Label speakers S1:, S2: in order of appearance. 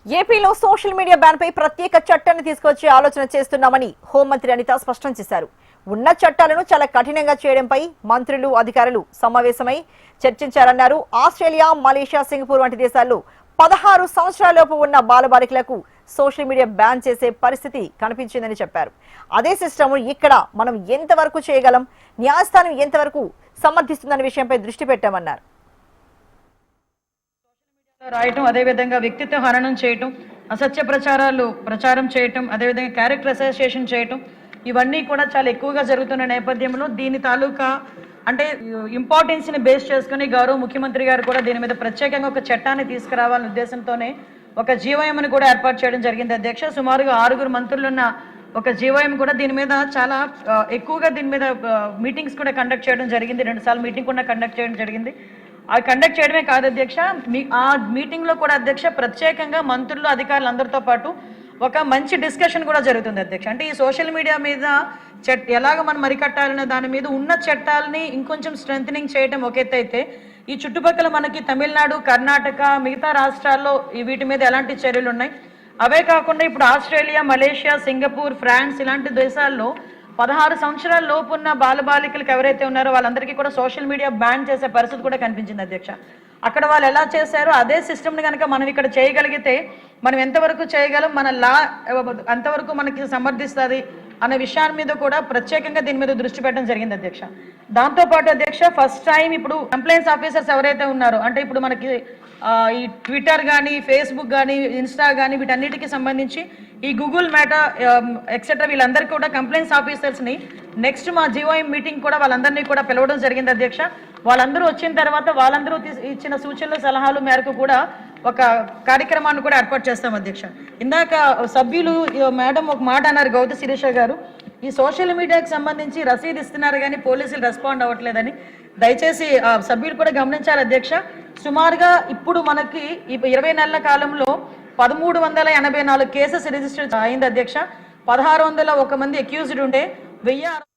S1: ఏపీలో social media ban పై ప్రత్యేక చట్టాన్ని తీసుకొచ్చే ఆలోచన చేస్తున్నామని హోంమంత్రి అనిత స్పష్టం చేశారు. ఉన్న చట్టాలను చాలా కఠినంగా చేయడంపై మంత్రులు, అధికారులు సమావేశమై చర్చించారన్నారు. ఆస్ట్రేలియా, మలేషియా, సింగపూర్ వంటి దేశాల్లో 16 సంవత్సరాలలోపు ఉన్న బాలబాలికలకు సోషల్ మీడియా బ్యాన్ చేసే పరిస్థితి కనిపించిందని చెప్పారు. అదే సిస్టమ్ ఇక్కడ మనం ఎంతవరకు చేయగలం, న్యాయస్థానం ఎంతవరకు సమర్థిస్తుందనే విషయంపై దృష్టి పెట్టామన్నారు.
S2: రాయటం, అదేవిధంగా వ్యక్తిత్వ హననం చేయటం, అసత్య ప్రచారం చేయటం, అదేవిధంగా క్యారెక్టర్ అసోసియేషన్ చేయటం, ఇవన్నీ కూడా చాలా ఎక్కువగా జరుగుతున్న నేపథ్యంలో దీని తాలూకా అంటే ఇంపార్టెన్స్ని బేస్ చేసుకుని గౌరవ ముఖ్యమంత్రి గారు కూడా దీని మీద ప్రత్యేకంగా ఒక చట్టాన్ని తీసుకురావాలనే ఉద్దేశంతోనే ఒక జీవోఎంని కూడా ఏర్పాటు చేయడం జరిగింది అధ్యక్ష. సుమారుగా 6 మంత్రులున్న ఒక జీవోఎం కూడా దీని మీద చాలా ఎక్కువగా దీని మీద మీటింగ్స్ కూడా కండక్ట్ చేయడం జరిగింది. 2 సార్లు మీటింగ్ కూడా కండక్ట్ చేయడం జరిగింది. అది కండక్ట్ చేయడమే కాదు అధ్యక్ష, ఆ మీటింగ్లో కూడా అధ్యక్ష ప్రత్యేకంగా మంత్రులు, అధికారులు అందరితో పాటు ఒక మంచి డిస్కషన్ కూడా జరుగుతుంది అధ్యక్ష. అంటే ఈ సోషల్ మీడియా మీద ఎలాగ మనం అరికట్టాలనే దాని మీద ఉన్న చట్టాలని ఇంకొంచెం స్ట్రెంథనింగ్ చేయడం ఒక ఎత్తు అయితే, ఈ చుట్టుపక్కల మనకి తమిళనాడు, కర్ణాటక, మిగతా రాష్ట్రాల్లో వీటి మీద ఎలాంటి చర్యలు ఉన్నాయి, అవే కాకుండా ఇప్పుడు ఆస్ట్రేలియా, మలేషియా, సింగపూర్, ఫ్రాన్స్ ఇలాంటి దేశాల్లో 16 సంవత్సరాల లోపు ఉన్న బాలబాలికలకు ఎవరైతే ఉన్నారో వాళ్ళందరికీ కూడా సోషల్ మీడియా బ్యాన్ చేసే పరిస్థితి కూడా కనిపించింది అధ్యక్ష. అక్కడ వాళ్ళు ఎలా చేశారో అదే సిస్టమ్ని కనుక మనం ఇక్కడ చేయగలిగితే మనం ఎంతవరకు చేయగలం, మన లా అంతవరకు మనకి సమర్థిస్తుంది అనే విషయాన్ని మీద కూడా ప్రత్యేకంగా దీని మీద దృష్టి పెట్టడం జరిగింది అధ్యక్ష. దాంతోపాటు అధ్యక్ష ఫస్ట్ టైం ఇప్పుడు కంప్లైంట్స్ ఆఫీసర్స్ ఎవరైతే ఉన్నారో, అంటే ఇప్పుడు మనకి ఈ ట్విట్టర్ కానీ, ఫేస్బుక్ కానీ, ఇన్స్టా కానీ వీటన్నిటికీ సంబంధించి ఈ గూగుల్ మేటా ఎక్సెట్రా వీళ్ళందరికీ కూడా కంప్లైంట్స్ ఆఫీసర్స్ని నెక్స్ట్ మా జీఓఎం మీటింగ్ కూడా వాళ్ళందరినీ కూడా పిలవడం జరిగింది అధ్యక్ష. వాళ్ళందరూ వచ్చిన తర్వాత వాళ్ళందరూ ఇచ్చిన సూచనలు, సలహాలు మేరకు కూడా ఒక కార్యక్రమాన్ని కూడా ఏర్పాటు చేస్తాం అధ్యక్ష. ఇందాక సభ్యులు మేడం ఒక మాట అన్నారు, గౌతు శిరీష గారు, ఈ సోషల్ మీడియాకి సంబంధించి రసీదు ఇస్తున్నారు కానీ పోలీసులు రెస్పాండ్ అవ్వట్లేదని దయచేసి సభ్యులు కూడా గమనించాలి అధ్యక్ష. సుమారుగా ఇప్పుడు మనకి 20 నెలల కాలంలో 1384 కేసెస్ రిజిస్టర్ అయింది అధ్యక్ష. 1601 మంది అక్యూజ్డ్ ఉంటే 1000